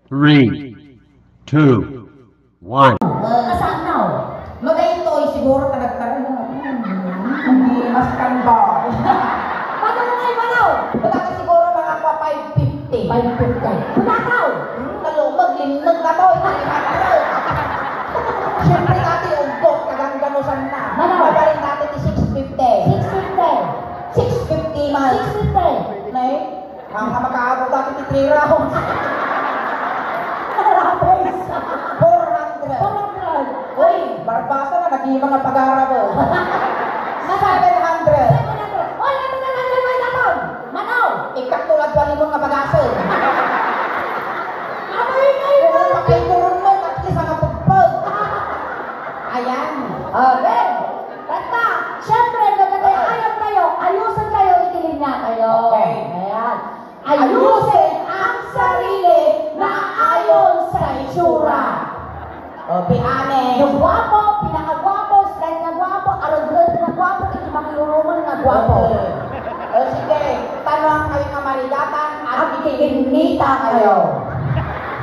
3, 2, 1. Saan na? Magaytoy siguro na nagkaroon ng hindi mas kanda. Paano mo ngayon manaw? Wala ka siguro mga pa 550. 550. Punakaw! Nalumag, linag na to. Siyempre dati ugot, kagang ganusan na. Manaw? Magaling natin ni 650. 650. 650 man. 650. Nay, ang makakaabot dati ni 3 rounds. 400. 400. Uy, barbasa na, nag-iibang ang pag-aarabo. 700. Oy, ito na lang naman naman! Manaw! Ikatulad pa limong nga pag-asol. Ano yun ngayon? Kung makaikurun mo, at isa nga pagpag. Ayan. Okay. Tata, syempre, nagkakayayap kayo, ayusin kayo, itilin niya kayo. Okay. Ayan. Ayusin ang sarili na ayon sa itsura. O, piane. Yung gwapo, pinakagwapo, straight na gwapo, arod-rod na gwapo, hindi makinuruman na gwapo. O, sige. Tanong kayo nga marigatan at At ikikinita kayo.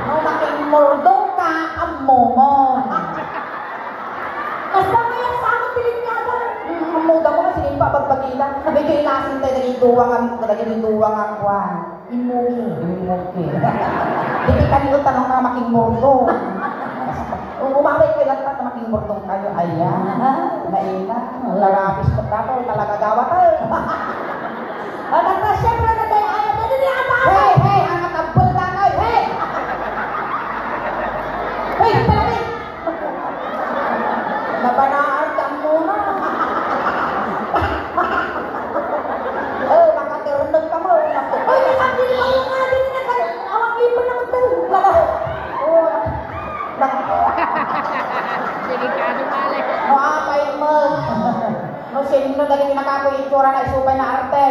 nung makimurdong ka, ang momon. Basta may ang sakot tilin niya ka. Ang muda mo kasi hindi pa pagpagila. May kailasin tayo naging-duwang ang kwan. Imuki. Okay. Hindi kanino tanong nga makimurdong. Umamay ko lang na makimurdong kayo. Ayan. Naina. Larapis ko dapat talaga gawat tayo. At ang syempre na tayo ayaw na din niya ka. Hey, hey, ang nakabal na kayo. Hey! Hey, talaga. Nabanaan ka muna. Makatiranog ka mo. Ay, nakabili mo yung nga din na kayo. Awang ipon naman tayo. Delikado pala. Apay mo. No, sino galing nakapo yung itsura na isupay na arte.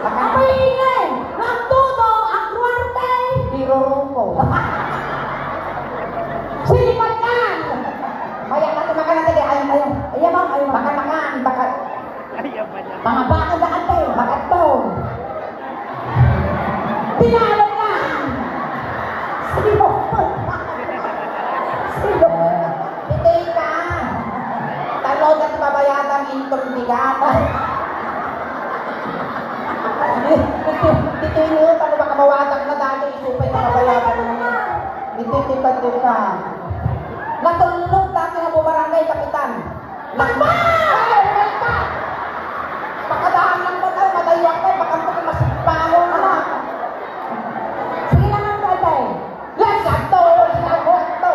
Apa ingay? Nagtuto ang kwarte. Birurungko. Silipan kan. Kaya natin makan natin. Ayun, ayun. Ayan ma'am, ayun ma'am. Makan, bakat. Ayaw pa niya. Mga baka na ate. Bakat to. Tinalo ka. Sino? Sino? Pitay ka. Talod at babayatan inturbigat. Pitay niyo, paano baka mawatak na dati isupay na babayatan mo. Pitay ka. Natulog dati nga bumarangay, kapitan. Takba! Pakadaan lang ba tayo, madayo ako, baka ito masipamo na. Sige lang ang tatay. Lasag to, sinagod to.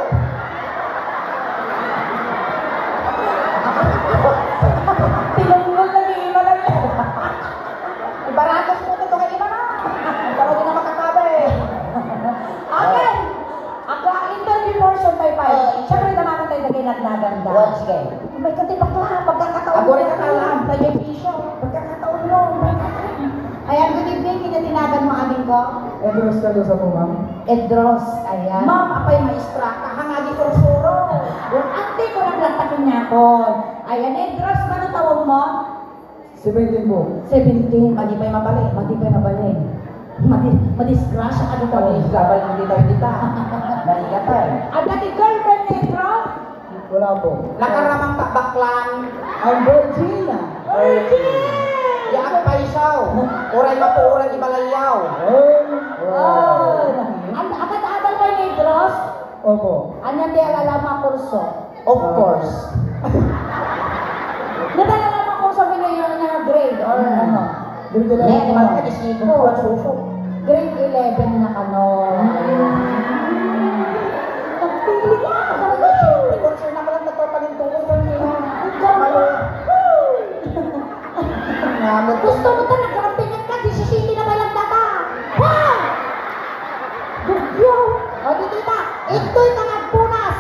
Tinunggol na ni Ima lang yun. Ibaratos mo ito kay Ima na. Pero di na makakabe. Okay. Ang interview portion by five. Siyempre naman tayo na ginagaganda. Well, sige. May katibakla, pagkakataon Ako rin nakalaan, tayo pisyo. Pagkakataon mo. Ayan, good evening. Kinatinagan mo aming ko. Edros ka doon sa po, ma'am. Edros. Ayan. Ma'am, apay maestra, kahangagi sursuro. Yung ante ko naglantakin niya ko. Ayan, Edros, ano tawag mo? 17 po. 17. Madipay mabalik. Matibay mabalin. Madisgrasya ka dito. Pag isgabal hindi tayo dita. Nahigatan. Ang dati girlfriend ni Edros? Wala po. Nakaramang baklan. Ang Virginia. Ya ako pa isaw. Uray mapuuran ibalayaw. Oh. Ang agad-agad kay ni Edros? Opo. Ano di alalama kurso? Of course. Nadalala mo kurso ngayon na grade or ano? Dito lang Yan, po, naman ma'am. ka disipo at suso. Grade 11 na kano. Pagpili ka! Concern na pala nagpapalintungan ko niya. Ngamot ko. Gusto mo ta nagkarampingan ka, 17 na balang data. Wow! Gugyo! O di kita, ito'y nangagpunas.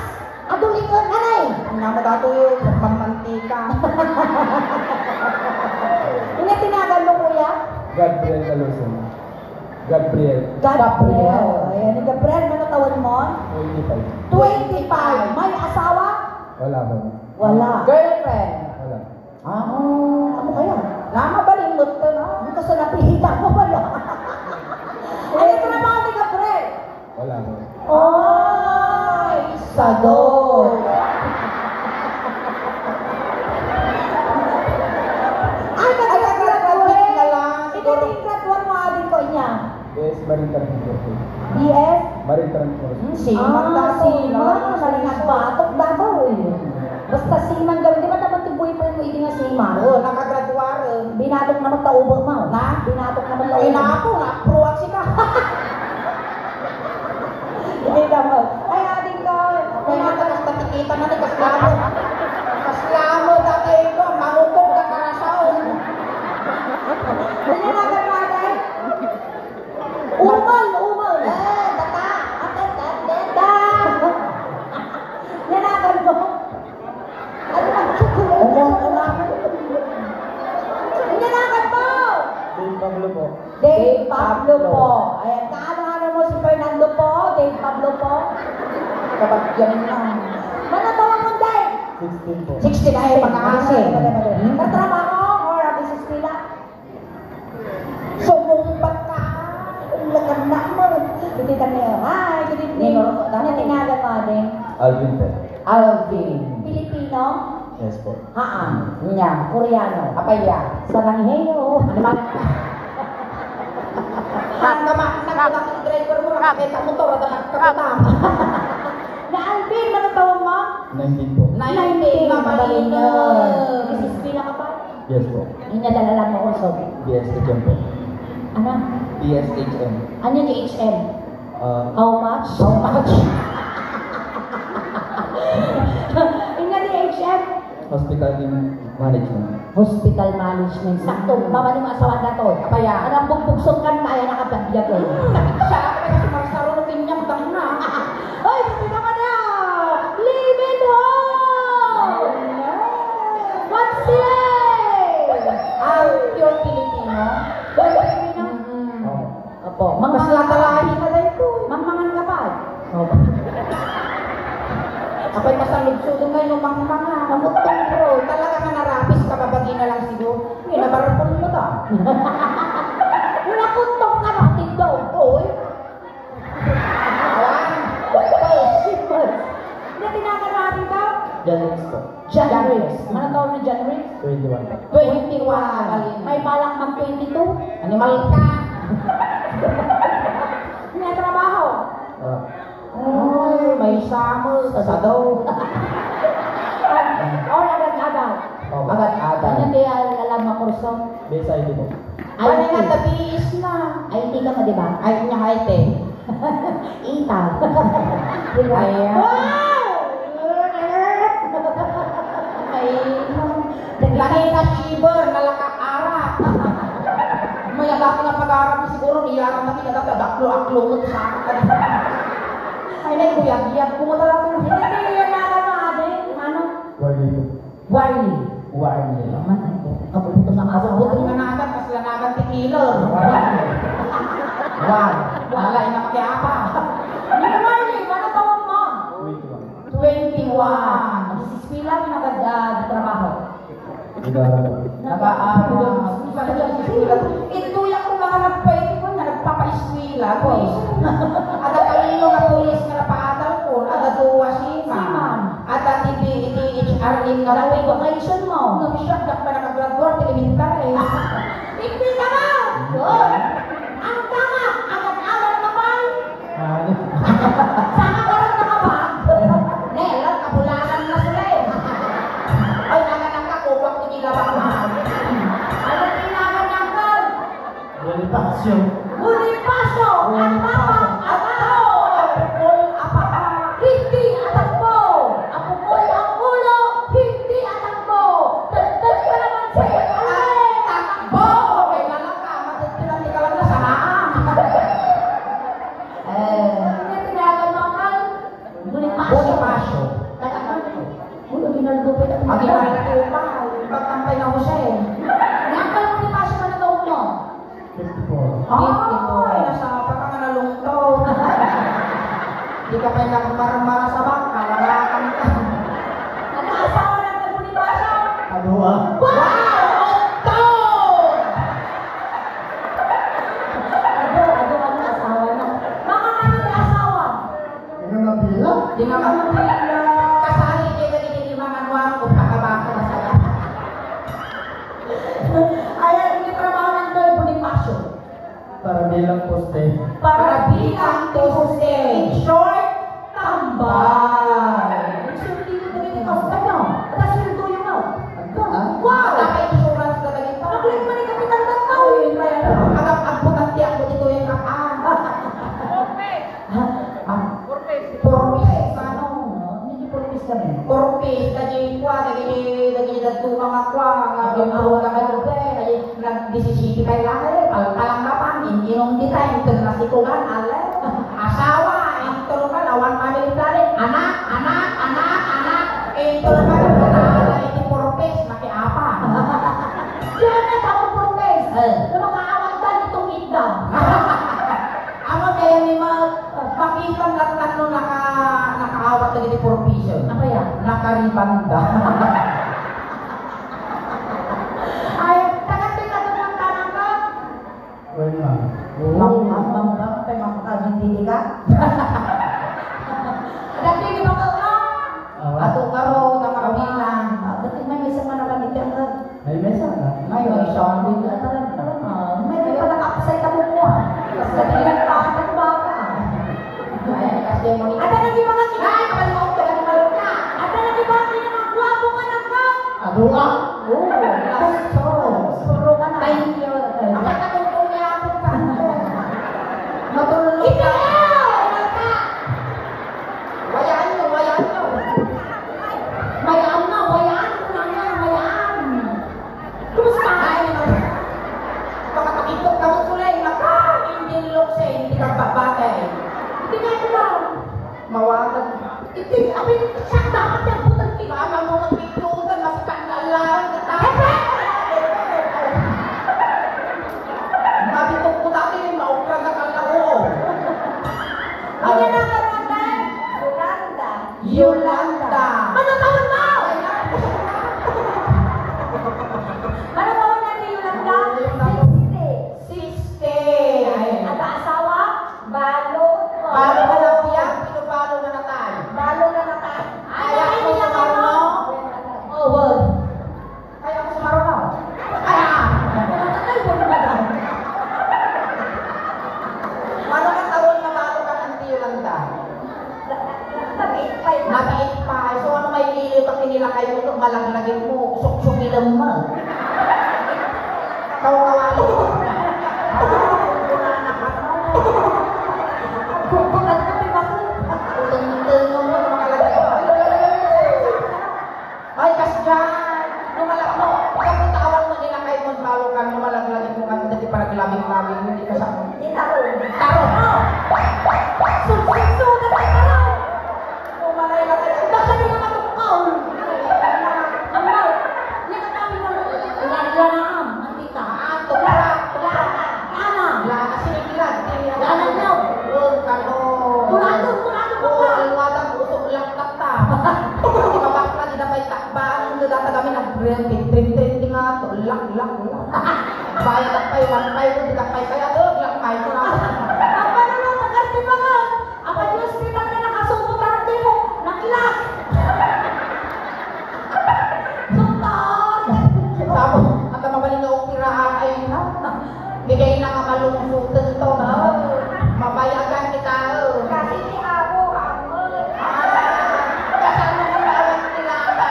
Adulingon na na eh. Ngamot ato yung magmantika. Hindi tinagal mo kuya? Gabriel Caluson. Gabriel. Gabriel. Ayan, ni Gabriel, ano tawag mo? 25. 25. May asawa? Wala po. Wala. Girlfriend. Wala. Ano kaya? Namabalimot ka na. Kasi napihita mo pala. Ano ito na mga ni Gabriel? Wala po. abogado. Ay, Graduate na lang. Siguro yung graduate mo adin ko niya. Yes, Marine Transport. BS? Marine Transport. Siman kasi. Malingat batok dato eh. Basta siman gawin, di ba dapat yung boyfriend mo hindi nga siman? Oo, nakagraduare. Binatok naman taubang mo. Na? Binatok naman Ay taubang. na ako, na-apruwag sika. Hindi naman. Ay, adin ko. May mga tagas-tatikita na ni Kaslamo. Kaslamo dati ito, mangukog ka karasaon. Hindi na natin. Umal. Tata. Tata. Nanagan mo. Ano ba? Nanagan mo. Dave Pablo po. Dave Pablo po. Ayan, kaano-ano mo si Fernando po? Dave Pablo po. Kabagyan na. Manatawa mo, Dave. 16 po. 60 na yung pagkakasi. Katrabaho or business nila? Sumumpat ka. Ulakan na mo. Tititan niyo. Hi, good evening. Natinagan mo, Ading. Alvin po. Alvin. Pilipino? Yes po. Haan. Nya. Koreano. Apaya. Sarangheyo. Ano man? Nagkama ng driver mo, nakakita mo to, rada nagkaputam. Na Alvin, manatawang mo? 19 po. 19, mabalino. Mrs. Pila ka ba? Yes po. Inyadalala mo also. BSHM po. Ano? BSHM. Ano yung HM? How much? How much? Inya di HM? Hospital Management. Hospital Management. Sakto. Mama ni asawa na to. Apaya. Anong bugbugsong kan kaya nakabagya ko. Siya, kasi marsaro ng pinyang tang na. Ay, sabi naman na! Live it home! What's it? Ang pure Pilipino. Boy, Pilipino? Oo. Opo. Mas latalahin na dahil ko. Mangmangan ka pa. Opo. Apay masalud-sulong ngayon ng mga Namutong bro. talaga nga narapis ka babagi na lang siguro. Nabarapon mo ta. Nakuntong ka na, tindaw. Oy. Awan. Hindi tinakan natin ka? Janix po. January. Ano taon na January? 21 po. 21. May balak mag 22. Animal ka. May trabaho. Oy, may summer. Kasado. Or agad-agad. Oo. Agad-agad. Ano di alam mo kurso? BSID po. Ay, nga tabiis na. Ay, hindi ka mo, di ba? Ay, niya haite. Ita. Ayan. Ay, laki na shiver, nalaka-ara. May agapin na pag-arap siguro, niyaran na pinagap, daklo-aklo sa akin. Ay, na ibuyag-iyag. Pumunta lang ko. Hindi yan mo, ate. Ano? Warley po. Warley. Warley. Kapuputo ng asawa. Kabutin nga natin, kasi lanagan tikilo. Wow. Wala, ina pakiapa. Hindi Warley, ano tawag mo? 21. 21. Mrs. Pila, trabaho. Nag-aaral po. Nag-aaral. Ito yung kung mga nagpaiti ko na nagpapa-eskwila ko. Ada kalino nga pulis nga napaatal ko. Ada duwa sima. Ada THR in nga Dapat rin. vocation mo. Nung siya, dak pa nakagraduate, elementary. Hindi ka ba? Good. Ang tama, agad-agad ka ba? Saan ka rin nakabag? Nelan, kabulanan na sila eh. Ay, nanganak ako, wag ko nilabang na. Ano tinagan ng God? Bonifacio. Bonifacio! Ang tama, abaho! All apaka. Hindi atak mo! Ako mo'y ang ulo, hindi atak mo! Tagtag ka naman sa alay! Takbo! Okay na lang ka. Matitilan ka lang na sa haang. Ano tinagan mo ka? Bonifacio. Bonifacio. Ulo, ginalagupit at Ang ginagawa ko pa. Pagtampay na ko siya eh. Nakal Bonifacio ka na taon mo? 54. Ay, nasa pa ka nga nalungtong. Di ka pa nakamarmara sa bangka. Lalakan ka. Nag-aasawa na kay Bonifacio? Ano ah? Wow! Octong! Ano asawa na? Mga ano may asawa? Ano na pila? Di nga ka mapila. bilang poste. Para bilang tuste. In short, tambay. Surely dito ganyan ka sa kanya. Atas yung tuyo mo. Wow! Dapat insurance ka na ito. Nakulit man yung kapitan ng tao. Agputan tiyak mo dito yung kakaan. Porpis. Ano? Hindi purpose kami. Porpis. Lagi dadungang akwa. Nag-improve ka kayo. Nag-disisiti kayo lang. Palangkapan. Inong di tayo. Nasitugan. Asawa. Intulukan. Awan family planning. Anak. Intulukan. Iti porpis. Makiapa. Diyan na tao purpose. Na makaawan ba nitong idam? Ano kaya ni makita lang no nakaawat lagi di provision. Apa yan? Nakaribanda. Ay, tagat din na doon tanang ka. Well, ma'am. Ma'am, kay makakagindi ka. Dati di ba ka? Ato karo na karabilan. Dati may isang manapanitin ka. May mesa ka? May isang din. May pala kapsay ka mo mo. Dati lang pa ka baka. Ay, kasi mo ni. Ada lagi mga Ay, kapalmot ka ni Malka. Ada lagi ba kinakagwapo ka na ka? Adua. Suro ka na. Thank you. Apa ta kung kumiyapon ka? Matulog Ito ka. na! Malka! Wayaan nyo. Mayaan na, mayaan ko na nga, mayaan. Kumusta? Ay, makakakitok ka mo tulay. Hindi lukse, hindi ka babagay. Hindi nga ito lang. Mawagag. Ito, abin, siya dapat yung putang kita. Mama mo magpitutan, mas kandalan ka tayo. Mabitok ko dati, maukra na kalao. Ano na nga naman? Yolanda. Yolanda. Ano tawag mo? Ano tawag na ni Yolanda? Siste. At asawa? Balot. Paano ka lang yan? Pinupalo na na tayo. Balo na nata. Kaya ko sa marno. Oh, well. Kaya ko sa marno. Kaya. Ay, wala na daw. Paano ka tawon na bago ka ng Yolanda? Nabiit pa. So ano may liliw pag tinilakay mo ito, malaglagin mo, usok-suki lang mo. Kaw-kawalo. Wala na ka. Bukan ka may bakit. Utong-utong mo, makalagay mo. Ay, kasyan. Numalak mo. Kapag tawag mo nilakay mo, balo ka, lumalaglagin mo kami dati para labing-labing, hindi ka sa Di taro. taro. Sugat ka taro. Umalay ka tayo. Baka di naman ang kaul. Ang lahat. Yan ang kami ng lanaam. Ang tita. Tupara. Ana. Laka sinigilan. Lana niyo. Kano. Tulado Oo, ka. alwadang usok lang takta. Di ba bakla, di na may takbaan. Di data kami nag-trend nga to. Lak. Bayad ang pay, 1.5. Di ka pay kaya to. Lak pay ko na. Apa na lang, tagarti pa nga. Apa yung hospital na nakasumpo tarati mo. Nakilak. Suntan. Sabo, ang tamabalin na ukiraan ay bigay na nga malungsutan to. Mabayagan kita. Kasi ni Abo, Kasama mo na ang tilata.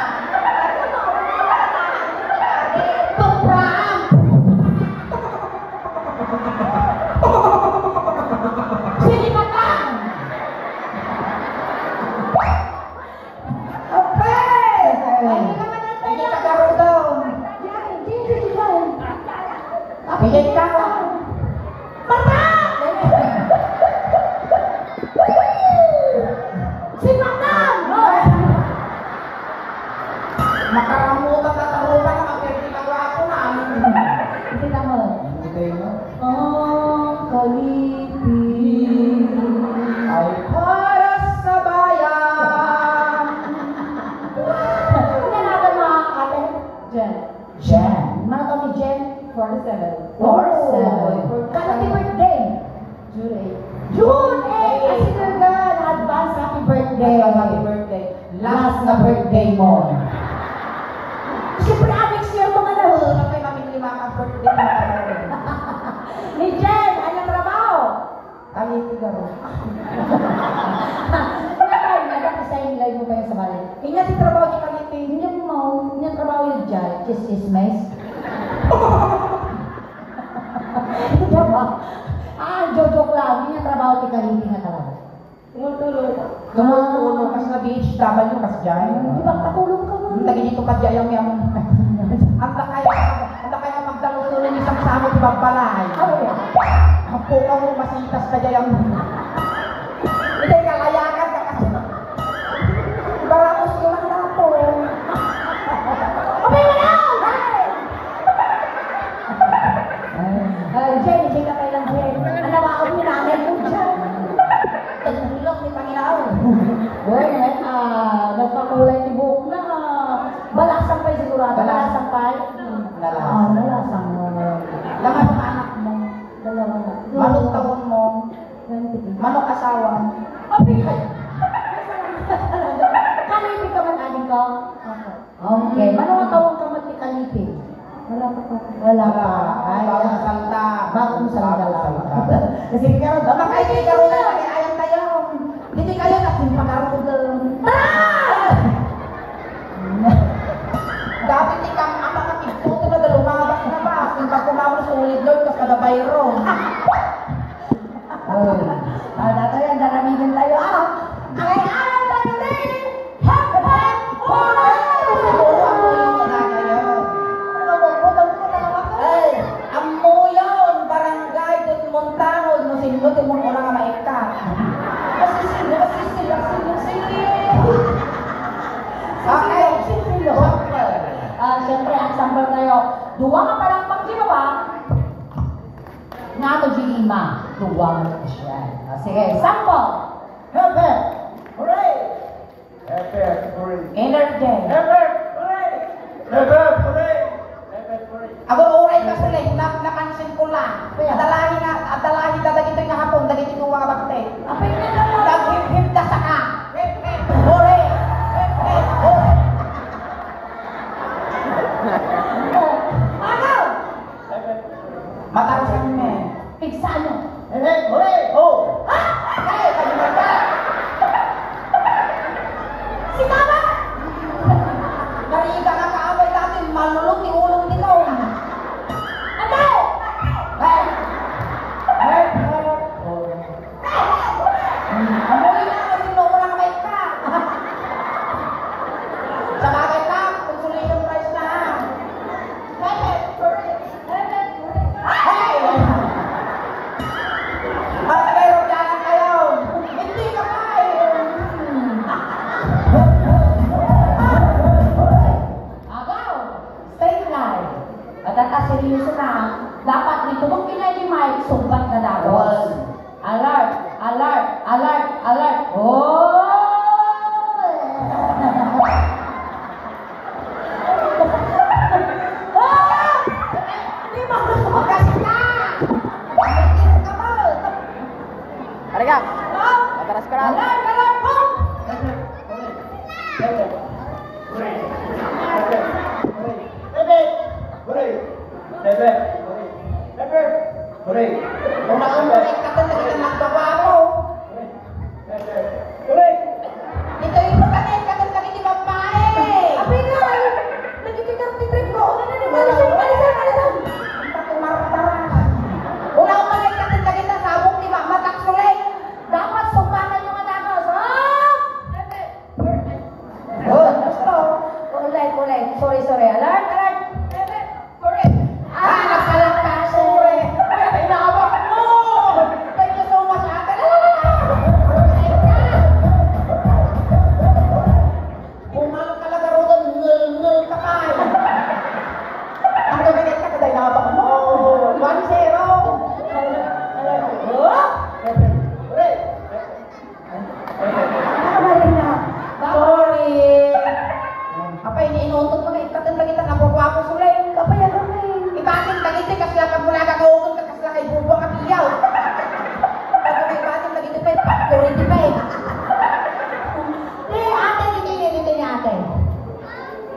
Sinipatan. Okay! Hindi ka karo daw. Bigay ka. Makaramutan na tarupan na magpipitawa ako na. Bigay mo. Ay para sa bayan. Jen. Mana kami Jen? 47. Happy birthday! June 8! Kasi girl, advance happy birthday! Happy birthday. Last na birthday mo. Siyempre, aming siya ito nga na. Wala kayo mamili mga birthday. Ni Jen, anong trabaho? Nakay na dati sa inyo mo kayo sa balik. Inya si trabaho di Kalipin. Hindi mo mau, niya trabaho yung dyan, chismes. Diba? Joke lang, niya trabaho ti Kalipin nga talaga. Tumutulong. Tumutulong kas na BHW kas dyan. Di ba katulong ka mo? Lagi dito ka dyan yung ang kaya magdalong-tulong isang samot bagbalay. Ang puka mo masitas ka dyan yung hindi kalayakan ka kasi baramos yung mga napo. Okay mo na! Jenny, hindi ka kailang Jenny. Ang nawaon mo namin mo dyan. Tagulong ni Panginoon. Uy, nagpakulay ni buhok na. Balasang pa sigurado. Balasang pa. Lalasang. Balasang mo. Laman ng anak mo. Dalawa na. Manok taon mo. 20. Manok asawa. Kapigay! Kalipin ka man, aling ko? Okay. Ano ang tawag ka magkikalipin? Wala pa pa. Wala pa. Ay, Bagong salta. Bagong salta lang. Kasi karon ba kay kay karon na ayang tayo. Dili kayo kasi pagkaroon doon. Dati ni kang ama ka pagputo na dalo lumabas na ba? Kung pagkumawon sa ulit doon kas kada bayro. Dato yan, daramigan tayo. Ay, alam tayo din! Hep! Hooray! Siguro ang muyon mo na kayo. Ay, ang muyon, barangay, dun montanod, musinod, yung mga nga maika. Masisil. Okay. Siyempre, ang sample tayo. Duwa nga palang pagkibaba. Nga to G5. Duwa nga to siya. Sige, sample. Hepe! Hooray! Hepe! Hooray! Energy. Hepe! Hooray! Hepe! Hooray! Hepe! Hooray! Ako uray ka sila, napansin ko lang. Adalahi dadagito yung hapon, dagito yung mga bakte. Apay na naman. Daghip-hip na saka. Hooray! Hooray! Ano? Matarusan mo eh. Pigsa ano? Hepe! Hooray! Oh! Ay, pag-ibaba! Si Mama! Nariga ka kaabay dati, manulong ni ulong nito. Ate! Hey! Hey! Amoy na, sino mo lang may ka. Sa bagay ka, consolation prize na. Hey! Matagayro dyan kayo. Hindi ka pa Agaw! Stay alive. At seryoso na, dapat dito mong pinay ni Mike, sumpat na dagos. Alert! Alert! Alert! Alert! Oh! Di ba? Kasi na! Pamitin ka mo! Ariga, Oh! mataras ka lang. Alert! Alert! Oh! Hepe! Hooray! Hepe! Hooray! Hepe! Hooray! Hepe! Hooray! Kung nakumbalik ka ito, naging nagbawa mo. Hepe! Hooray! Dito yung pagkanin ka ito, naging babae. Apay na! Nagkikikap ni trip ko. Ano na naman? Alisan! Una umalit ka ito, naging nasabong ni Mama Taksulay. Dapat sumbangan yung anak ko. Oh, gusto. Kulay. Sorry. Alert! Alert! Nagkalagkas mo eh. Inabak mo! Thank you so much, ate. Bumalo ka lang garo doon, ngul ka pa. Ang gabinet ka, kada inabak mo. 1-0. Oh! Hooray! Nakabalik na. Sorry. Apa ini inuntut mo ikatan lagi ta napagwapo sulay. Kapay ako na eh. Ibatin lagi kasi lang mula ka kaugon ka kasi kay bubo ka tiyaw. Pag ibatin lagi te purity pa eh. Ate, hindi ni ate.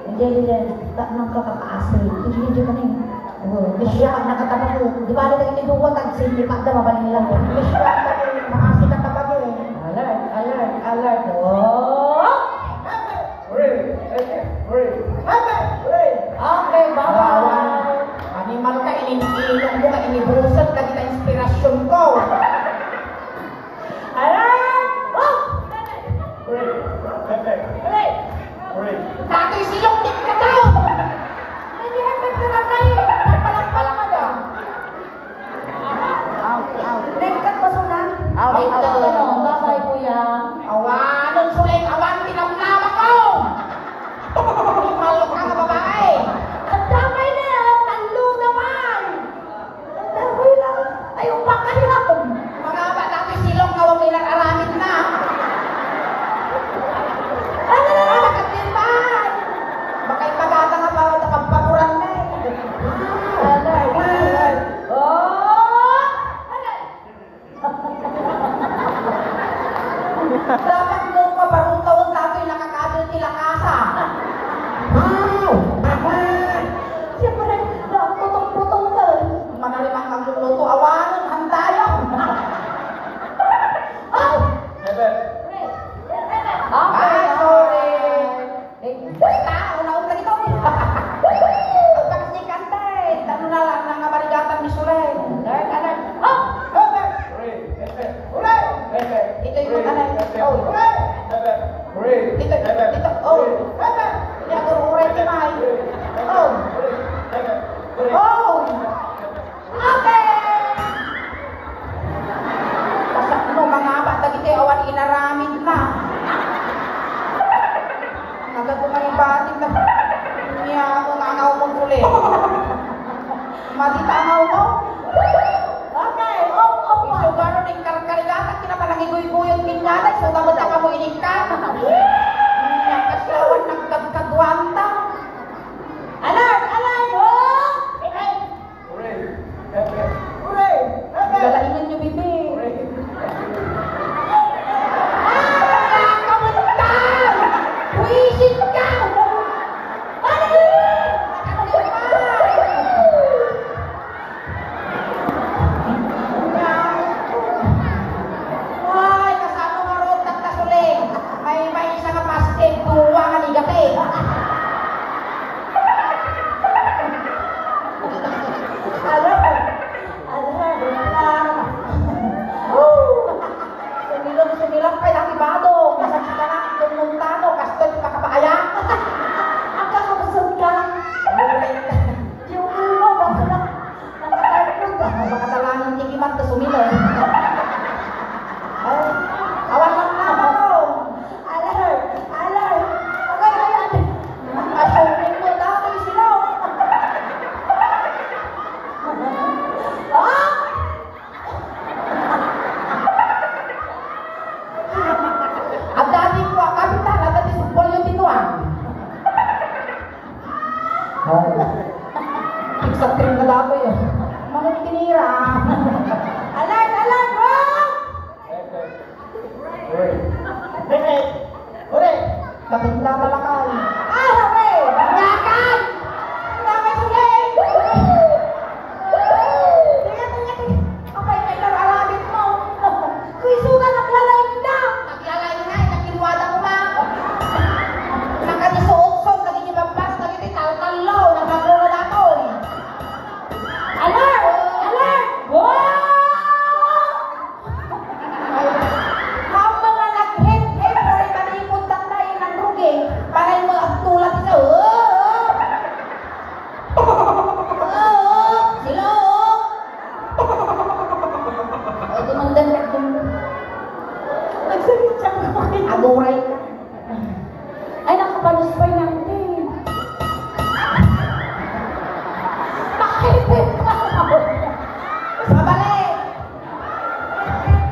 Hindi. Tak nang kakakaasay. Hindi ka na eh. Bisya, nakatapat ko. Di ba rin naging duwa, tag-sindi pa, mabalin lang. Makasi ka tabagi. alert. Oh! Hooray! Hooray! Hooray! Okay, bye-bye. Animal ka, ilong mo ka, inibusat ka kita inspirasyon ko. Alert! Oh! Hooray! Alay! Hooray! Dato'y silong dik ka daw. Hindi ka nagkaratay. Nagpalang-palang ka daw. Nagkat pa sunan? Out, Ay, out, ito, out. bye-bye, kuya. Awanon suling, awan tinamnama ko. Malo ka nga babae. Ang damay na, talo naman. Ang damay lang. Ayaw pa kaya. Mga ba, dato'y silong ka, huwag may aramid na. Ano na lang? Nakatintan. Baka ipagata nga pa, nakapaturan na eh. Alert, alert. Oh! Alert! Dapat mo ka parang taon dato'y nakakadil tilakasa. Siyempre, putong-putong na. Manalimang kang luluto, awanon, handayo. Oh! Heaven! Okay, Ay, sorry. Eh, Basta, una-una ito. Ang pagsikante, tano na lang ng abarigatan ni Sulen. alert, alert. Oh! Heaven! Hooray! Heaven! Hooray! Heaven! Ito yung magkanay. Oh, Hooray! hooray! Heaven! Hooray! Dito, Heaven! dito. Oh, heaven! Hindi ako hooray timay. Oh, Heaven! Hooray! oh! Okay! Kasak mo, mga bata, dito awan inaramid na. Nagagumalibatin na. Niya ako nangaw mong kulit. Matitangaw mo? Okay, oh, oh, oh. So, gano'n yung karkarigatan, kinapalangigoy-goyon kinalay, so gamot na ka mo inikam. Nakasawan, nagkagkagwanta. Alert, alert. Oh! Hooray! Heaven! Hooray! Galaingan niyo, bibi. Hooray! Nakamuntan! Buisit ka! Ay, kasama nga ron, tagtasuling. May isa nga pastel, tuwa nga ligate. Alert, alert. Sumilong kay Akibado. Kasakit ka na, tumuntano, kastoy makapaaya. Ang kakabasag ka. Yung ulo, baka lang. Nakakarpod ka. Baka talagang tigiman to sumilong. Ay, awan lang na ako. Alert, alert. Okay, ayan. Assuming mo dato'y sila. Ah! Ang dati ko, kapitan, ang dati supol yung tinuan. Iksang trim na dato yun. Manong tinira. Alert, alert, bro! Heaven! Hooray! Hooray! Hooray! Kapitla talakay. Ah, hooray! Ngakan! Ngakan suling! Tingnan, tingnan, tingnan. Okay, may nararabit mo. Kuy, suga, naglalayin na. Naglalay nga, nakiluwada ko ma. Nakadisuot-sot, nagigibabas, nagitital-talaw, nagagro na ako eh. Alert! Alert! Wow! Ang mga nag-hit-hit, pari talipod tandayin ng rugi. Panay mo ang tulad sa sila Ay, dumandan na dun. Nagsalit siya ko. aguray ka. Ay, nakapaluspay natin. Nakahipit ka. Mabalik!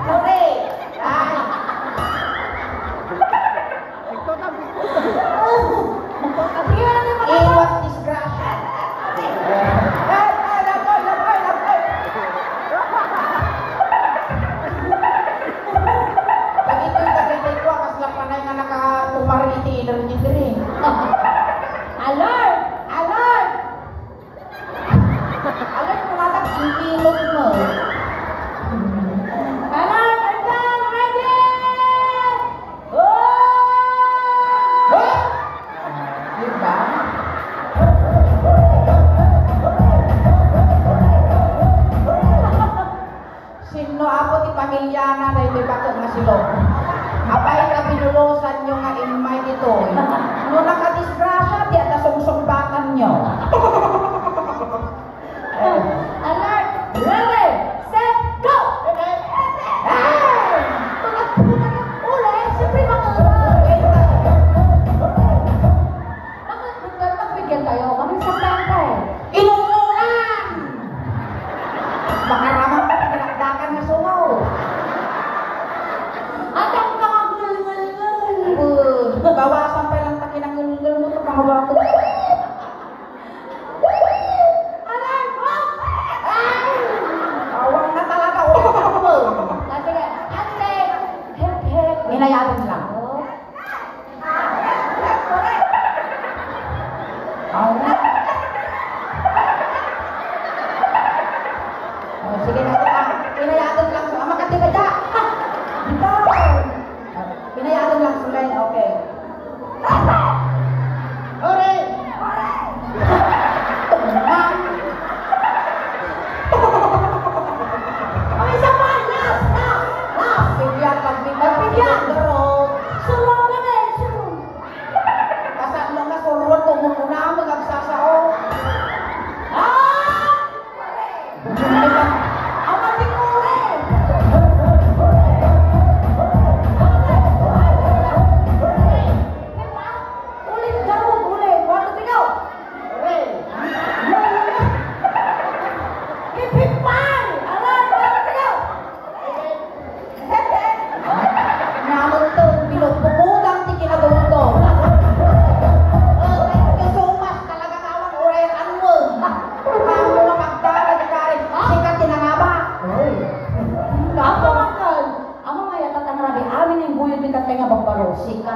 Hooray! Ay! Tingnan natin mga Iwas disgrasya. Lakoy, lakoy, lakoy! Pag ito'y tagaytay ko, akas lang panay nga nakatumari energy drink. Alert! Alert!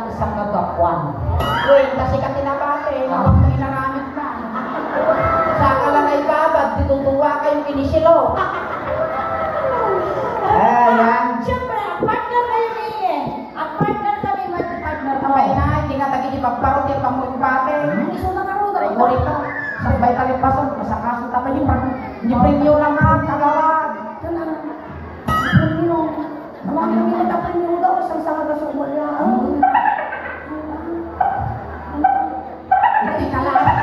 isang kagakwan. Wait, kasi ka tinabate, huwag mo inaramit na. Saka lang ay babad, ditutuwa kayong kinisilo. Ayan. Siyempre, ang partner kayo niya. Ang partner kami, partner ko. Kapay na, hindi nga tagi ipagparot yung pamuing bate. Iso na karo, Ay, mo rito. Sa iba'y talipason, masakaso tapos yung premium lang nga, kagawad. Ito na. Premium. Ang mga nila na premium daw, isang sama na sumul na. Hindi ka lahat.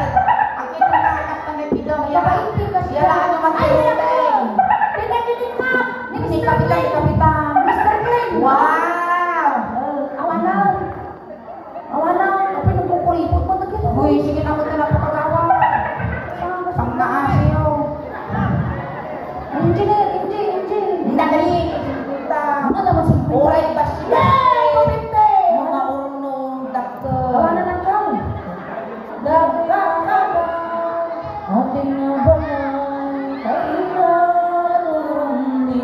Ang kinakakas na may bidang. Kapainti kasi. Yalaan naman Ay, kayo. yan. Pinagdidig na. Si Kapitan, Kapitan. Mr. Glenn. Wow! Awanaw. Awanaw. Kapag nagkukuripot mo na kita. Uy, sige na mo na napakagawa. Pang naasiyo. Engineer. Dali. Kita. Ano naman si Pita? Oray ba siya? Yay! Kuminte! Mga unong dakto. Awanan ng kang. Dagdagaga. Ating nabanay. Kailan urundi.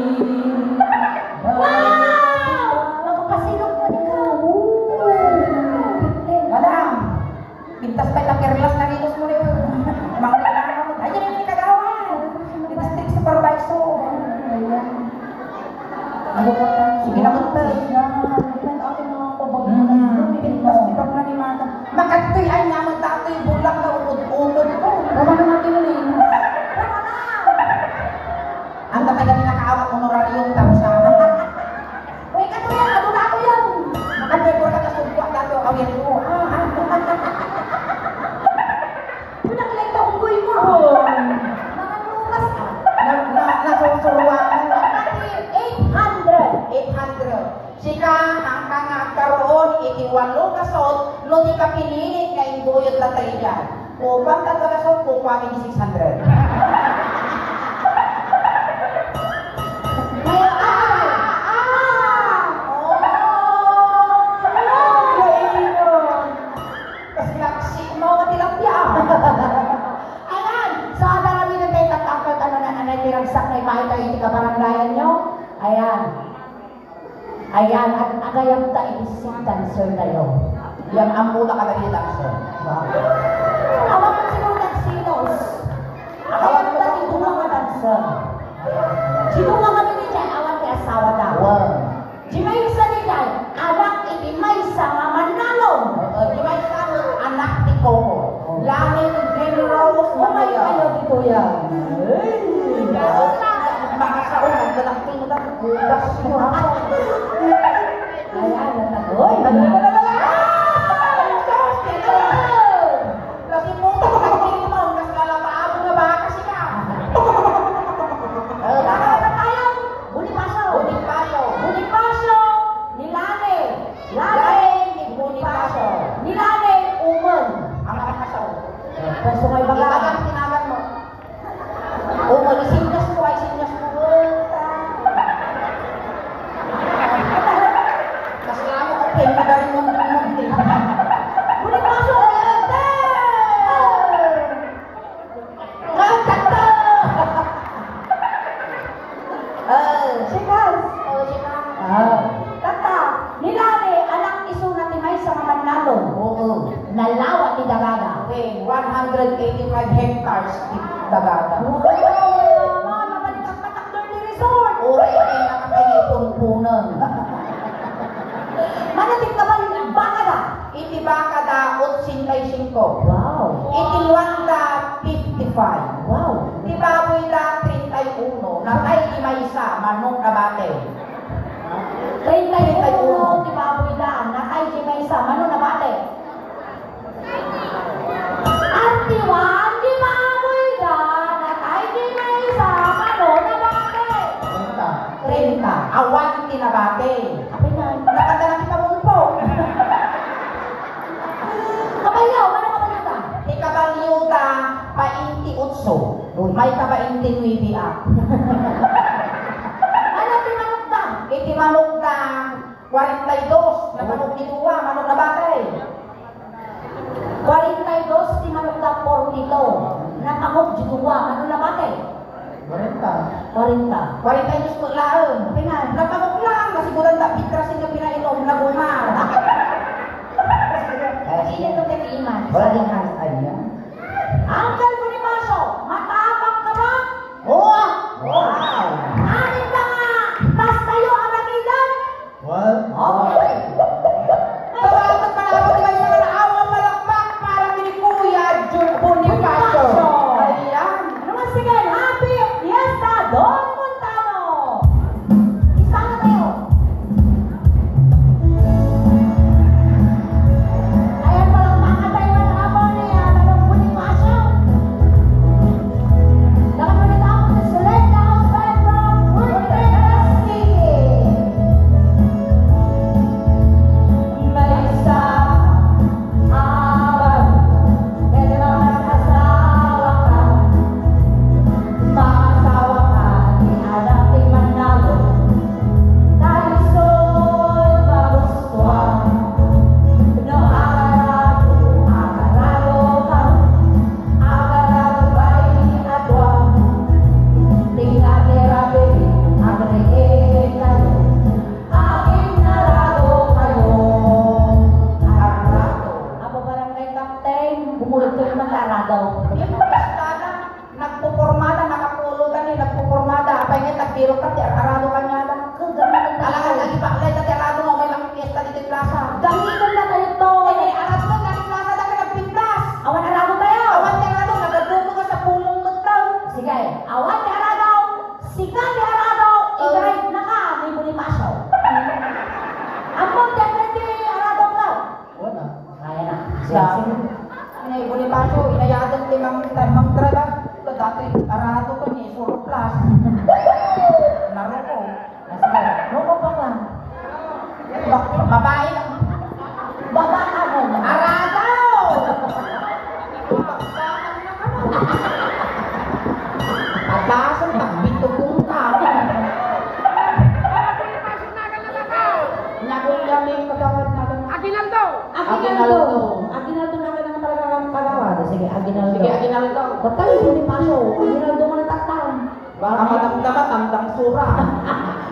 Wow! Nakapasilog mo din ka. Madam, pintas tayo kerlas na ritos mo rin. Mga kailangan mo. Ay, yan yung kagawa. District supervisor. Ano ka tayo? Sige na mo tayo. Pintas tipag na ni madam. Makatoy ay naman datoy bulang na umod-umod ko. Tama naman kinunin. Ang talaga ni nakaawat honoraryong tamsa. Uy, kato yan! Ato na ako yan! Nakadekor ka kasubwa dato awin ko. Pinag-like na unggoy mo! Mga lumas ka! Nasusuruan na. 800! 800. Sika ang karoon itiwalo kasot no di ka pinilit nga induyot na tayo dyan. Upang kasot ko kwami 600. Kasi laksi mo ka tilapia. Ayan! So, ang dami na tayo tatapot ano na nanay tiragsak na ipahita iti kabarangayan nyo. Ayan. Ayan, at agayam ta isip dancer kayo. Yang ambo na kadali dancer. Awan mo siguro taxinos. Awan mo tayo ito mga dancer. Sino nga kami ni Jai, awan kay asawa daw. Di may isa ni Jai, anak iti may isa nga manalong. Di ba isa anak ni Coco? Langit generous mo Umay kayo dito yan. Baka sa unang galakting mo na bukas mo ako. Ayan, natagoy. Lagi mo ito kakating mo, mas lalapaabo na ba kasi ka? Nakakata tayo. Bonifacio. Bonifacio. Bonifacio. Nilane. Lane. Bonifacio. Nilane. Umon. Ang nakasaw. Pwesto may baga. Itagang tinagan mo. Sindas ko ay sindas mo. Kasi lang ako, pinagaling mo munti. Bonifacio. Kanta! Sikas. Oh, Tata. Nilane. Anak iso na timay sa mamanalong. oo. Nalawa ni Dagaga. Okay, 185 hectares di Dagaga. Mga nabalik ang patakdor ni resort. Oray ay nakapagipon-punan. Manatik na ba yung baka na? Iti baka da 85. Wow. Iti wanda 55. Wow. Di baboy da 31. Natay di may isa, manong nabate. 31, di baboy lang. Nakay di may isa. Mano na bate? Antiwan, di baboy lang. Nakay di may isa. Mano na bate? 30. Awan tinabate. Kapay na. Nakadala kita mumpo. Kapayaw, mano kapayaw ka? Di kabalyo da painti utso. May kabainti nuibi ah. Ano tinanong ka? Iti manok na 42 na manok ni Tuwa, manok na batay. 42, di manok na 42. Nakakog di duwa. Mano na bate? 40. 42 mo laon. Kapay na. Nakamok lang, nasiguran na pitrasin na pinainom na gumar. Sige, ito tikiman. Wala din hands ayan. Uncle Bonifacio, matapang ka ba? Oo! Wow! Anin na nga, tas tayo ang nagigan? What? Okay. Tawagan pa na ako di ba isang naawa palakpak para ni Kuya Jun Bonifacio. Ayan. Naman sige, happy fiesta, Don Montano! Isa na tayo. Ayan palang mga tayo na habang niya, Don Bonifacio. Nakapalit ako ng select na husband from Woodland City. May isa abang, pwede ba mag-asawa ka? Mag-asawa ka, di hadating manalo. Dahil so'y magustuhan. No, agarado ka. Agarado ba'y adwang? Tingnan ni Rabi, agrein kayo. Aking narado kayo. Arado. Ako barangay captain, bumulog ko naman sa arado. Yung pistada, nagpupormada, nakapulutan ni nagpupormada. Apay nga, tagbiro ka, arado ka niya lang. Talaga, nagibaklay, dati arado mo, may laki fiesta dito yung plaza. Gamitan na kayo to. Hindi, arado mo, laki plaza, dati nagpintas. Awan arado tayo. Awan ka arado, nagadugo ka sa pulong magtaw. Sige, awan ni arado. Sikat ni arado. Igay na ka, may Bonifacio. Among definitely arado ka. Wala. Kaya na. Sa Inay Bonifacio, inayadong limang traga. Dati, arado ko niya, puro plus. Naroko. Sige, roko pa lang. Babae lang. Baba ka mo. Arado! Atasan, takbito kong tao. Nagong kami kagawad na lang. Aguinaldo! Aguinaldo. Aguinaldo na ka ng talagang kagawad. Sige, Aguinaldo. Sige, Aguinaldo. Total, Bonifacio. Aguinaldo mo na tatang. Baka madamdaman, tamdang sura.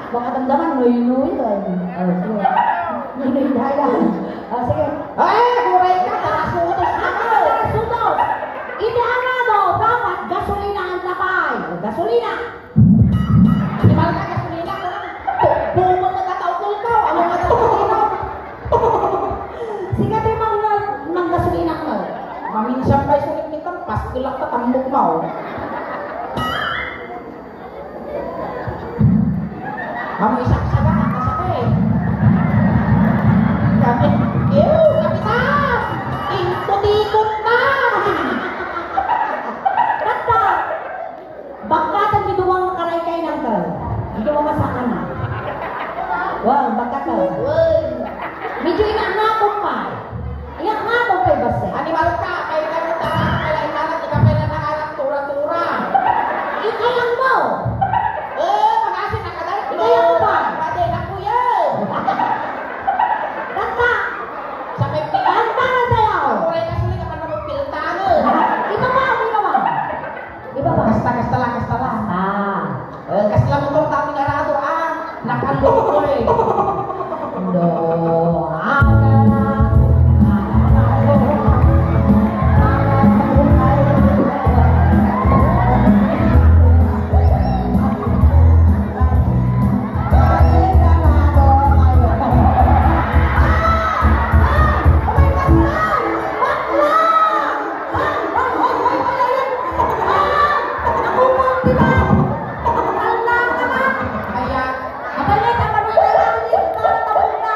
Baka damdaman, nuy-nuy. Sige. Nuy-nuy daya. Sige. Ay, kuray ka, tarasutos na Ako, ka. Sutos! Idearado, dapat gasolina ang lapay. Gasolina! Di ba ka gasolina ko lang? Bungo na kataw-tulkaw. Ano ka gasolina? Sikat yung mga gasolina ko. Maminsan pa sulit kitang paskulak ka tambok mo. Mamisak-saga na kasakay. Kami, ew, kapitan! Intutikot na! Kata! Bagkatan ginuwang karay kay ng ka. Hindi mo masakan na. Wow, bagkatan. Medyo inaangakong pa. Inaangakong kay Base. Animal ka, kayo ka na tara, kailangan di ka pala nakalang tura-tura. Ikayang mo! Pag-asin na kadal. Ikaya mo ba? Pwede na po yan. Kata! Sa may pilan. Kanta na tayo! Kuray ka sulit ka naman piltano. Iba ba? Iba ba? Iba ba? Kasta lang. Ah. Kasi lang itong taming arado, nakalong ko eh. No. Agana. Kaya, Abalik, ang pamilya namin dito, para tapos na.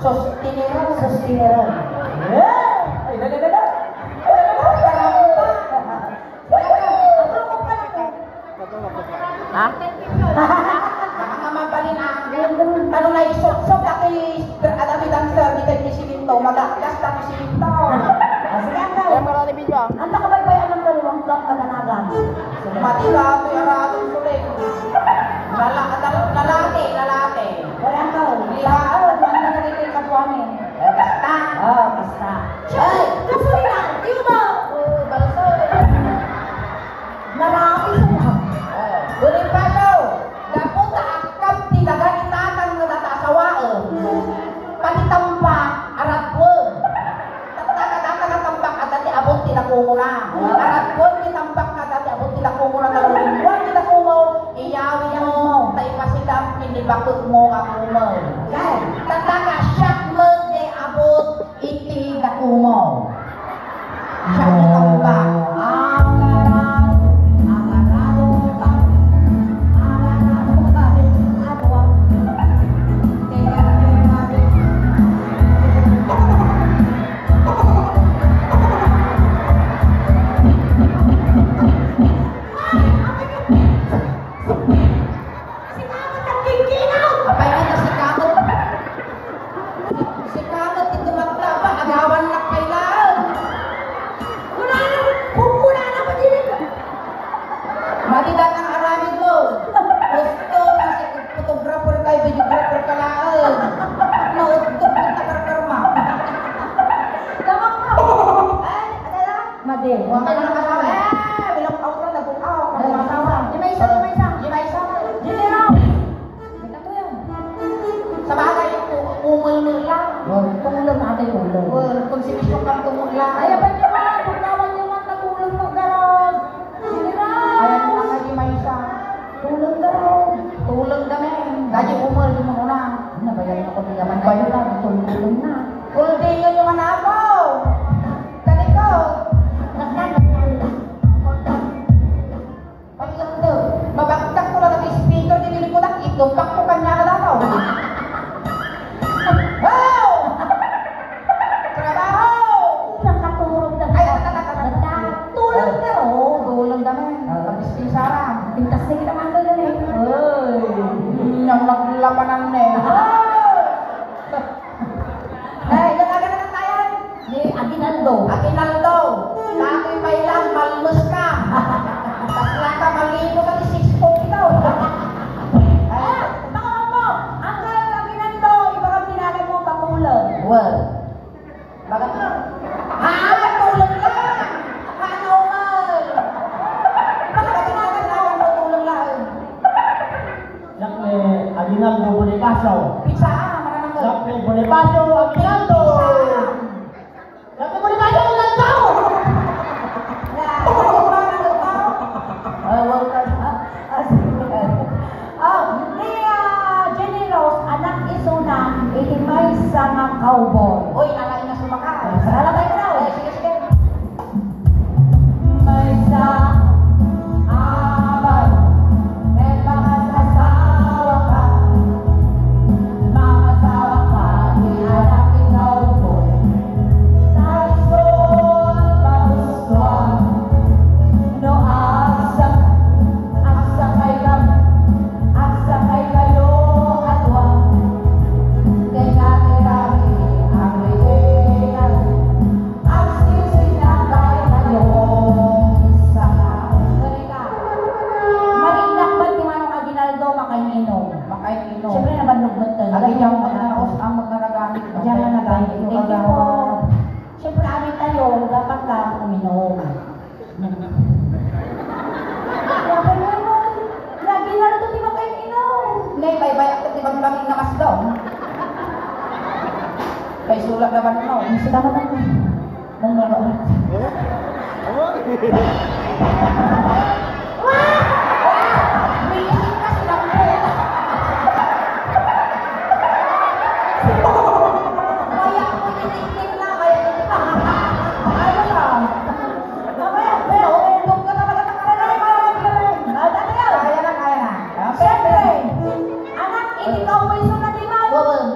Sustineron. Sustineron. Ay, dala. Ha? Nakakamabalin ano na isok-sok ako adami dancer di tayo silinto magagas tayo silinto. Sige, Uncle. Kaya marami video ah. Ang nakabaybayan ng dalawang block kadanagan. Matila ako yung aratong sulit. Lalaki. Wala, Uncle. Lihaan. Ang nagiging katwamin. Basta. Basta. Ay! Kasoy na! Di ba? Narami sa Uling paso, dapunta akam tinaganitatan nga natasawaan. Panitampa, aratwag. Tataka-tataka-tampak at dati abot tinakunguna. Aratwag nitambak na dati abot tinakunguna na lulimbuan tinakungaw. Iyawi mo, tayo pasidam, pinibakot mo kakumaw. Tataka, siyak mo, di abot, iti nakungaw. Siyak nitambak.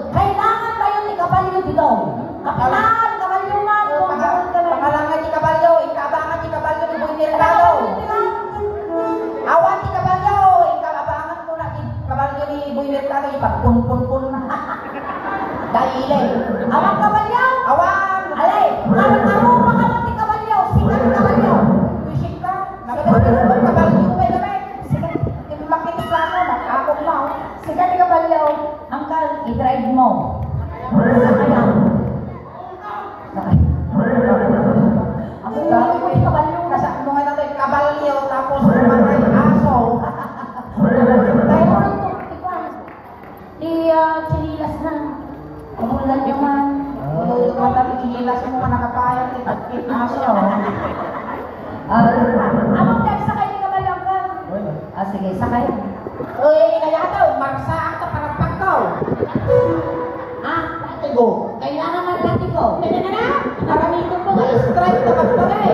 Kailangan tayo Daile. Awang kabalyaw. Awan. Alay, karang-karo pa ka ng kabalyaw. Sikat kabalyaw. Wisik ka. Nagkakaroon ka ba yung may gamay? Sige, makinig ka ako. Nakakot na. Sikat kabalyaw. Angkal, i-drive mo. Sakaya. Ang dami ko yung kabalyaw. Nung nga natin kabalyo tapos kumatay aso. Kaya mo rin ito, ikaw. Di chinilas na. Umulan yung man. Matali inilas mo ka nakapayang itakit aso. Amang dahil sakay ni kabalyaw ka. Sige, sakay. Uy, kaya daw, marsa ang kaparapag ko. Tigo. Kailangan natin ko. Naramito ko nga, strike na magpagay.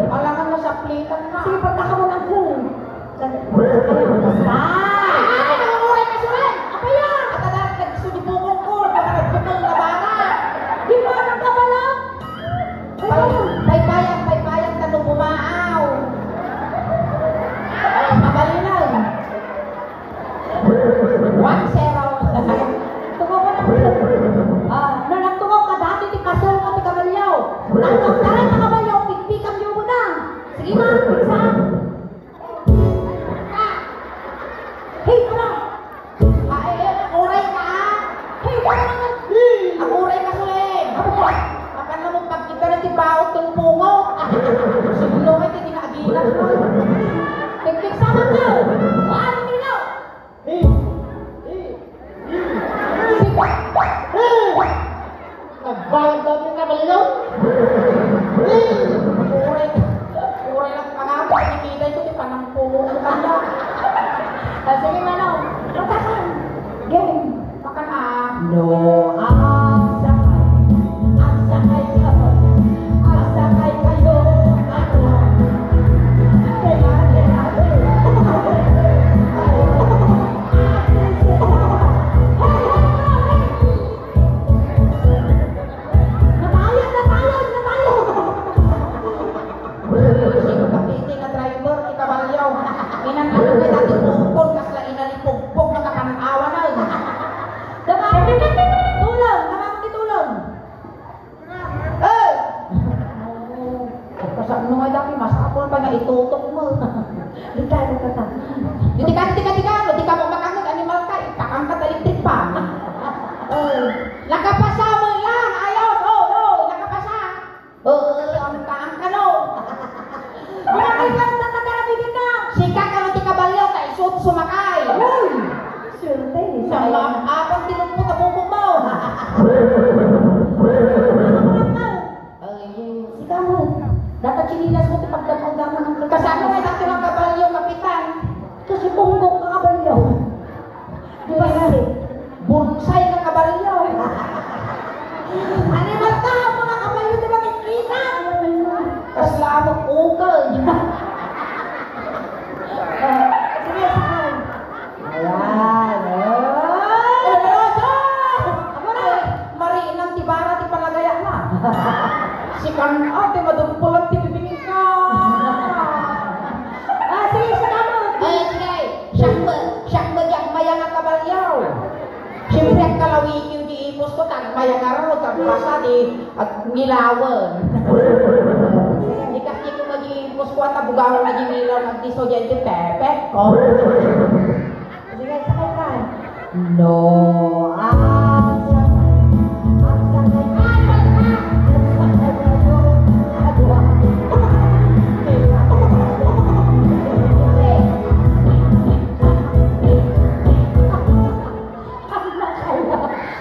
Alangan mo sa plitan na. Sige, pagkaka mo ng kung. Basta! Ay, nangunguray ka sulan! Apa yan? At alam, nagsunibukong ko, baka nagputol na bana. Di ba ang kabalyaw? Paypayang, tanong bumaaw. Ay, mabalinan. 1-0. Tungo ko na pula. Nung nagtungo ka dati, di kasal ka, di kabalyaw. Nang taray na kabalyaw, pigpikam niyo mo na. Sige ma, pigsa. Hey, ano? Ay, uray ka ah. Hey, ano naman? Ang uray ka sulen. Akan na mo pagkita na tibaot ng pungo. Siglo ay tinaagilan mo. Pigpiksa na ka. Ano nila? Nagbayad daw yung kabalyo. Uray lang ka nga. Pinipilay ko, di pa ng pungo ng kanya. Sige manong. Pagkakan. Game. Baka na. No, ang sakay. Ang sakay ka. Ang sakay kayo. Ano? Kapiti na driver, ikabalyaw. Inanalo ka dati pungpon, kasla inalipugpog na kakanawa na. Tulong! Nakakitulong! Eh! Kasama nung ay dati, mas apol pa nga itutok mo. Dikado ka ta. Di ka mo makangag animal ka, ipakangkat electric pa. Nakapasa mo lang, ayos, nakapasa. Ang kaangkano. Nakakitulong na tatarabigin na! Sika ka mo di kabalyaw, kaisot sumakay. Surte, Sama, apang tinumpo ka bubong mo. Si Kamon, dapat chinilas mo pagdamang-damang ang Kasama nga dati mga kabalyo, kapitan. Kasi punggong ka kabalyaw. Di ba kasi? Bonsai ka kabalyo. Animal ka! Mga kabalyo di ba kita? Kasla mo ukol. Sige, sakay. Ayan. Mariinang tibara ti palagaya na. Si kan ate madumpulan ti bibingin ka. Sige, sa Kamon. Sige. Siyak magyang maya nga kabalyaw. Siyempre ang kalawin yung diipos ko, tagmaya nga raw, tagpasa di at ngilawan. Ikakit ko mag-iipos ko at tabugawan na ginilaw, nagdiso dyan yung tepek ko. Sige, sakay ka. No, ang sakay.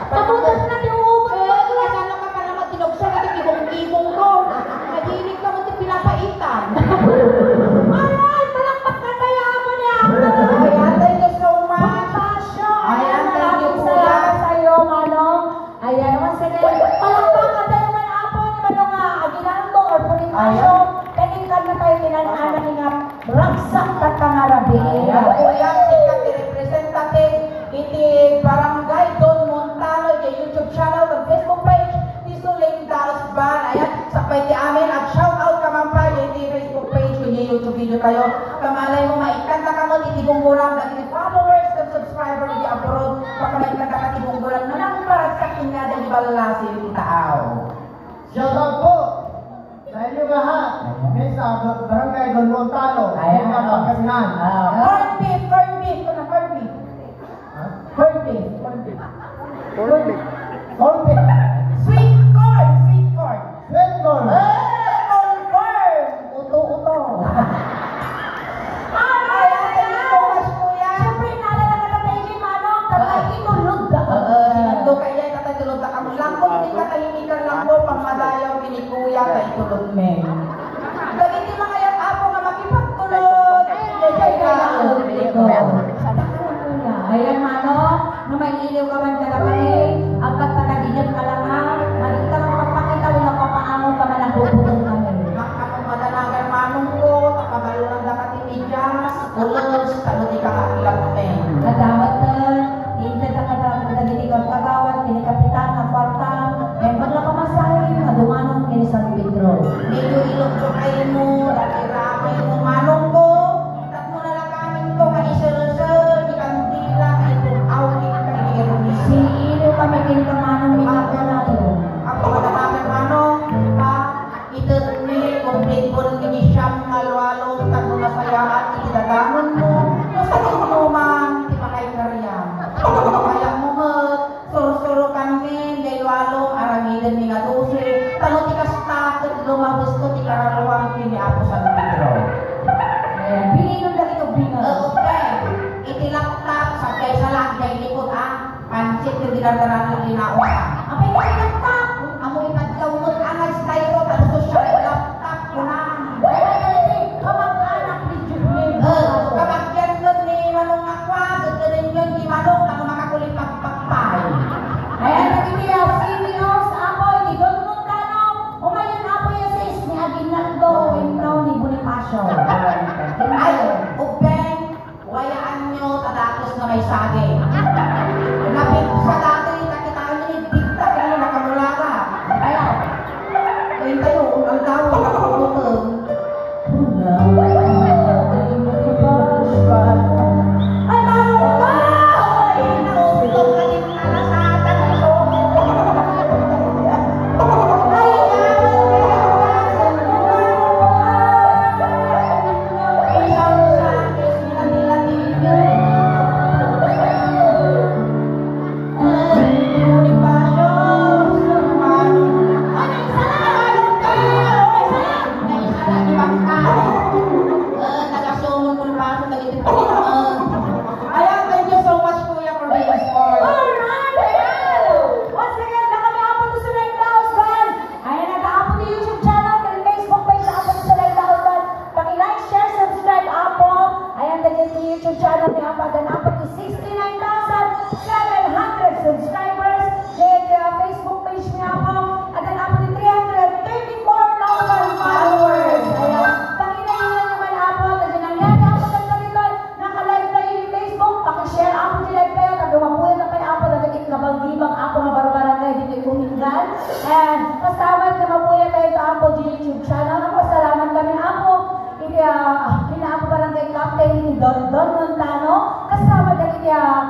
Pabutas na yung ubod mo. Kasano ka pa naman tinugsan at ibong-ibong ko. Naginig ka mo pinapaitan. Aray, malakpak ka tayo ako niya. Ayan, thank you so much. Pasyo. Ayan, thank you, maraming kuya. salamat sa iyo, Manong. Ayan, once again, palakpak ka tayo man apo ni Manong Aguinaldo or Bonifacio. Kaningan na tayo kinanaanan nga ragsak at pangarabi. Ayan, kuya, sikat representative iti Barangay Don Montano, iti YouTube channel, iti Facebook page, Tiso Lady Dallas Ban. Ayan, sapay ti amin at shout out ka man pa iti Facebook page, iti YouTube video kayo. Kamalay mo, maikanta ka mo, iti gunggulang, iti followers, iti subscriber, iti abroad, pagka maikanta ka iti gunggulang, manang paragsak Don Montano. Ayan, Ang pagkasihan. Corned beef, corned beef. Ito na, corned beef. Corned beef, corned beef. Corned beef. Corn beef. Sweet corn, sweet corn. Sweet corn. Confirm! Uto-uto. Siyempre, naalala na ka tayo kay Manong, tatay inulog ka. Sinando kaya tatay tulog na kamo lang ko, hindi ka tahimikan lang po, pang madayaw, binikuya, kay tulog men. Dagiti mga yan ako nga makipagtulog. Ayan, Manong, nung may iliw ka man kalapay, ang pagpataginip ka lang ha, makikita mo magpakita, wala papaamon ka man ang bubutong kami. Akong madalagan manong ko, takabalunan na katimidyas, ulos, talon ka kakilap men. Kadawat na, iintad na kadawat na dalitikot kagawat, kinikapitan ng kwarta, may pagla pamasahin, madumanong kini San Pedro. Medyo ilog ko kayo mo, raki-raki mo manong ko, tatmo na lang kami ko, kaisal-sal, di kandila, ay awit, Si kairunisi. iliw kami kinikamanong minakalayo. Ako madalagan manong, ito ni, complete ko rin ni siyam, malwalong, tatmo na sayaan, itidaganon mo, no sa mo man, di pa kay karyam. Kaya mo mat, suro-suro kami, day walong, aramidan ni nga dose, talo ti kastakot, lumabos ko, ti kararuang, kini Apo San Pedro. Ayan, binilong na ito binilong. Okay, itilaktak, sabay sa langgay likod pansit yung dinardaran ng linaon Apay ka ilaktak, amoy pagkawot angay styro, tapos ko siya ilaktak ko na. Kamag-anak ni Jubilin. Kabagyan nun ni Manong Akwa, gagawin yun ni Manong, ang makakulit pagpagpay. Ayan, nagkitiya, CPOs, apoy, ni Don Montano, umayon apoy yung sis ni Aguinaldo, Wimno, ni Bonifacio. Ay, ubeng, wayaan nyo, tadatos na may saging. Napit sa dati, nakitaan nyo ni Bigta, kaya nakamulaga. Ayan. Ayun tayo, ang daw, nakapagutong. Ay, Manong ba? Ay, nautong ka din na nasatan ito. Ay, Ayan, thank you so much, Kuya, for being sport. Alright, ayan. Once again, nakami-apo to sa 9,000. Ayan, nag-aapo ni YouTube channel, kaya Facebook page na apo to sa 9,000. Paki-like, share, subscribe, apo. Ayan, dagyan ni YouTube channel ni Apo, dan apo to 69,700 subscribers. Then, Facebook page ni Apo, at dan apo to 334,000 followers. Ayan, paki-like na naman, Apo. Dagyan ang yan, Apo, dito, naka-live kayo ni Facebook, paki-share, Apo, di-live kayo, nagawapuyan na kayo, Apo, nagigit kabang-gibang, Apo, nga barbaran kayo, dito kuminggan. And, pasawad na mabuya kayo sa Apo, di YouTube channel. Ako, salamat kami, Apo. Kina-Apo Barangay Captain ni Don Montano. Kasama na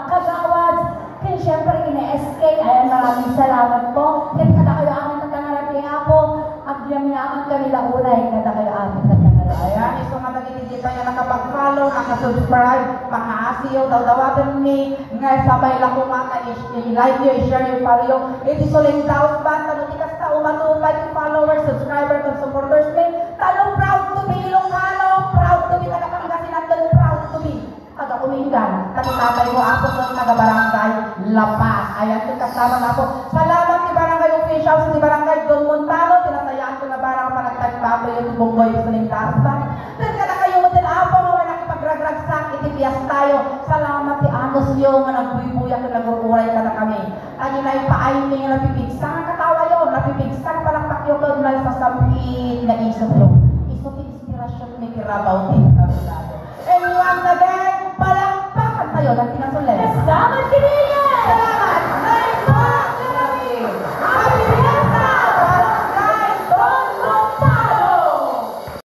kagawad. Kaya siyempre, kina-SK. Ayan, maraming salamat po. Kaya kada kayo amin na tangarap ni Apo. Agyam na amin kami launay. Kada kayo amin na tangarap. Ayan, iso nga nagitindi pa niya nakapag-follow, nakasubscribe, pang-aasiyo, daw-dawatin ni, nga sabay lang kumata, i-like nyo, i-share nyo, i-follow. Iti suling daos ba, talo tikas ta, umatupay, followers, subscriber, kung supporters ni, talo proud to be Ilocano, proud to be Tagapangasinan, proud to be taga-Umingan, taga-tatay mo ako sa taga-barangay Lapas. Ayan, yung kasama na ako. Salamat ni Barangay Officials, ni Barangay Don Montano, tinasayaan ko na barang panagtagpapo yung bunggoy sa Lintasban. Then ka na kayo mo din ako, mga nakipagragragsak, itipiyas tayo. Salamat ti Anos yung nga nagbuy-buyak na nag-uuray ka na kami. Tayo na ipaaymi nga napipigsan ang katawa yun, napipigsan palakpak yung na sa sampit na isot yung. Isot inspirasyon ni Kirabaw din. And once again, palakpakan tayo ng tinasulit. Kasama si Ria!